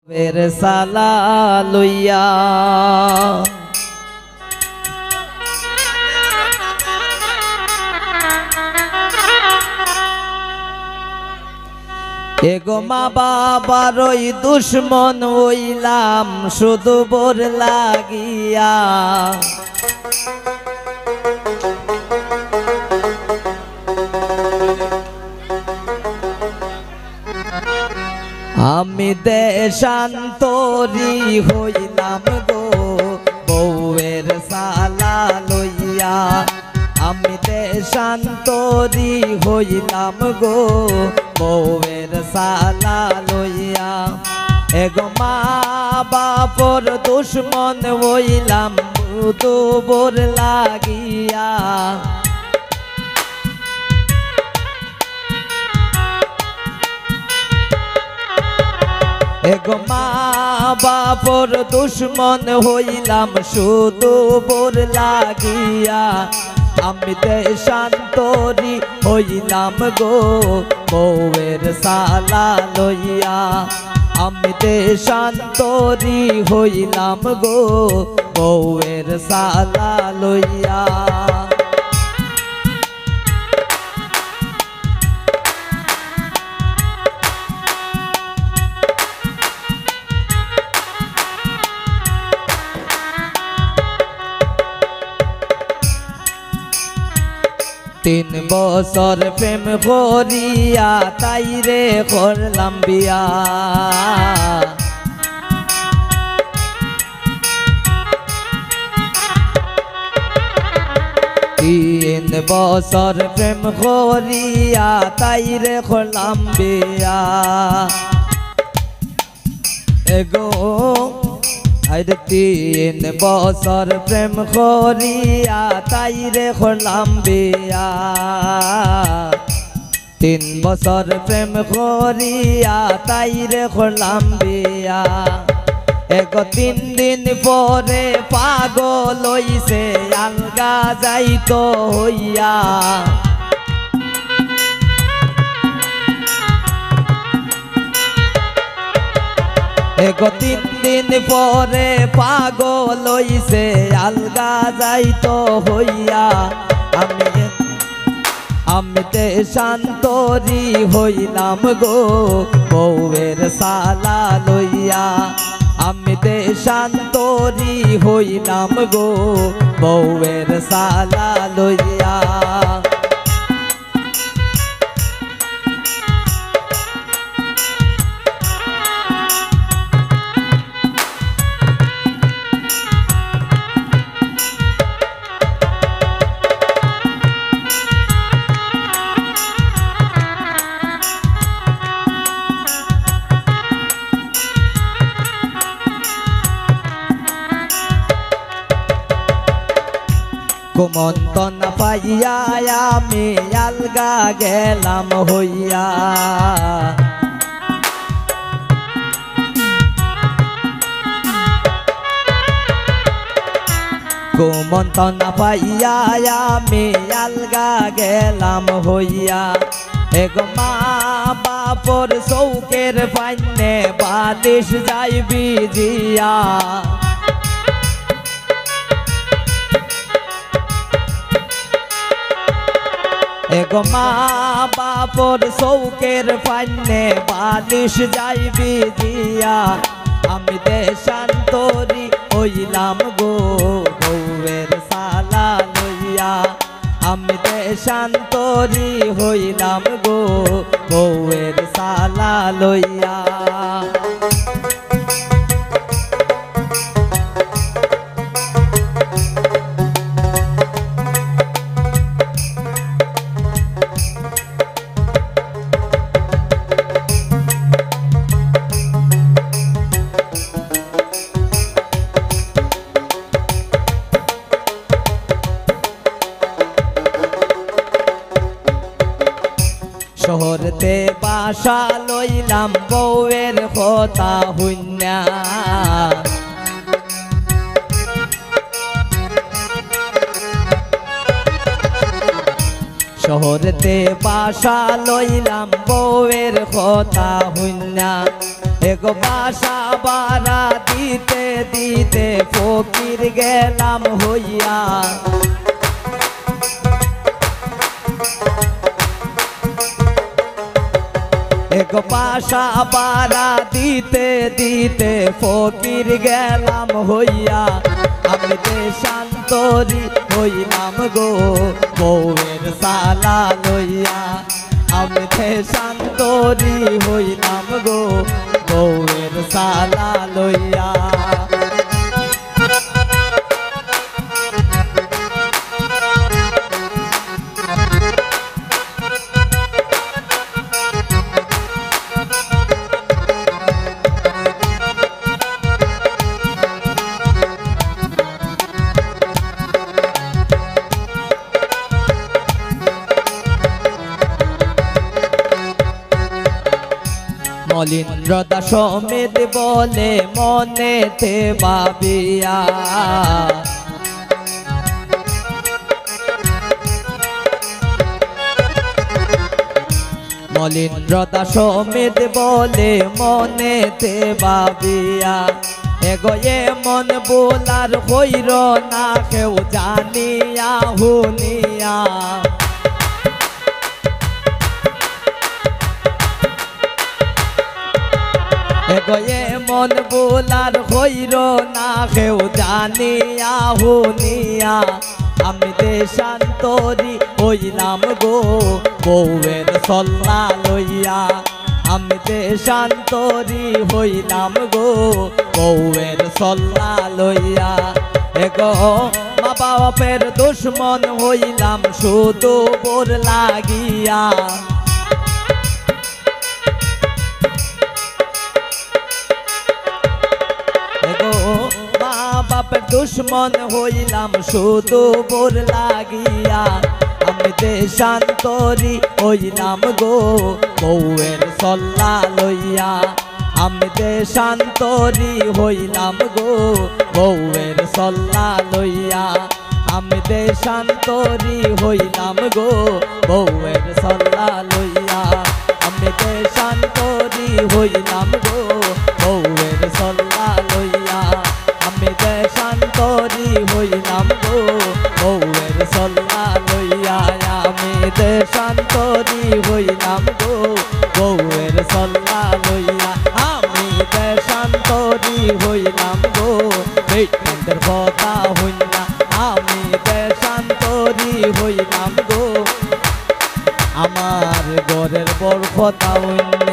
বের সালা লইয়া এগো মা বাবারই দুশ্মন হইলাম শুধু বোর লাগিয়া। আমি দেশান্তরি হইলাম গো বউয়ের সালা লইয়া। আমি দেশান্তরি হইলাম গো বউয়ের সালা লইয়া। এগো মা বাপর দুশ্মন হইলাম শুধু বোর লাগিয়া। এগো মা বাপর দুশ্মন হইলাম শুধু বোর লাগিয়া। আমি দেশান্তরি হইলাম গো বউয়ের সালা লইয়া। আমি দেশান্তরি হইলাম গো বউয়ের সালা লইয়া। তিন বছর প্রেম করিয়া তাইরে করলাম বিয়া। তিন বছর প্রেম করিয়া তাইরে করলাম বিয়া। এগো আরে তিন বছর প্রেম করিয়া তাইরে করলাম বিয়া। তিন বছর প্রেম করিয়া তাইরে করলাম বিয়া। এগো তিন দিন পরে পাগল হইছে আলগা যাইতো হইয়া। এগো তিন দিন পরে পাগল হইছে আলগা যাইতো হইয়া। আমি দেশান্তরি হইলাম গো বউয়ের সালা লইয়া। আমি দেশান্তরি হইলাম গো বউয়ের সালা লইয়া। কুমন্তন পাইয়া আমি আলগা গেলাম হইয়া। কুমন্তন পাইয়া আমি আলগা গেলাম হইয়া। এগো মা বাপর চৌকের পাইনে বালিশ যাইবি জিয়া। এগো মা বাপর চৌকের পাইনে বালিশ যাইবি জিয়া। আমি দেশান্তরি হইলাম গো বউয়ের সালা লইয়া। আমি দেশান্তরি হইলাম গো বউয়ের সালা লইয়া। শহরতে বাসা লইলাম বউয়ের কথা হইনা। শহরতে বাসা লইলাম বউয়ের কথা হইনা। এগো বাসা বাড়া দিতে দিতে ফকির গেলাম হইয়া এগো বাসা বাড়া দিতে দিতে ফকির গেলাম হইয়া আমি দেশান্তরি হইলাম গো বউয়ের সালা লইয়া আমি দেশান্তরি হইলাম গো বউয়ের সালা লইয়া মলিন্দ্র দাস সমেত বলে মনেতে ভাবিয়া মলিন্দ্র দাস সমেত বলে মনেতে ভাবিয়া এগো এমন বোলার হইর না কেউ জানিয়া হুনিয়া এগো এমন বোলার হইর না কেউ জানিয়া হুনিয়া আমি দেশান্তরি হইলাম গো বউয়ের সল্লা লইয়া আমি দেশান্তরি হইলাম গো বউয়ের সল্লা লইয়া এগো মা বাপের দুশ্মন হইলাম শুধু বোর লাগিয়া মা বাপের দুশ্মন হইলাম শুধু বোর লাগিয়া আমি দেশান্তরি হইলাম গো বউয়ের সল্লা লইয়া আমি দেশান্তরি হইলাম গো বউয়ের সল্লা লইয়া আমি দেশান্তরি হইলাম গো বউয়ের সল্লা লইয়া আমি দেশান্তরি হইলাম গো বউয়ের সল্লা লইয়া আমি দেশান্তরি হইলাম গো বউয়ের সল্লা লইয়া আমি দেশান্তরি হইলাম গো বউয়ের সল্লা লইয়া আমি দেশান্তরি হইলাম গো বেটেন্দ্র কথা হইনা আমি দেশান্তরি হইলাম গো আমার ঘরের বড় কথা হইনা।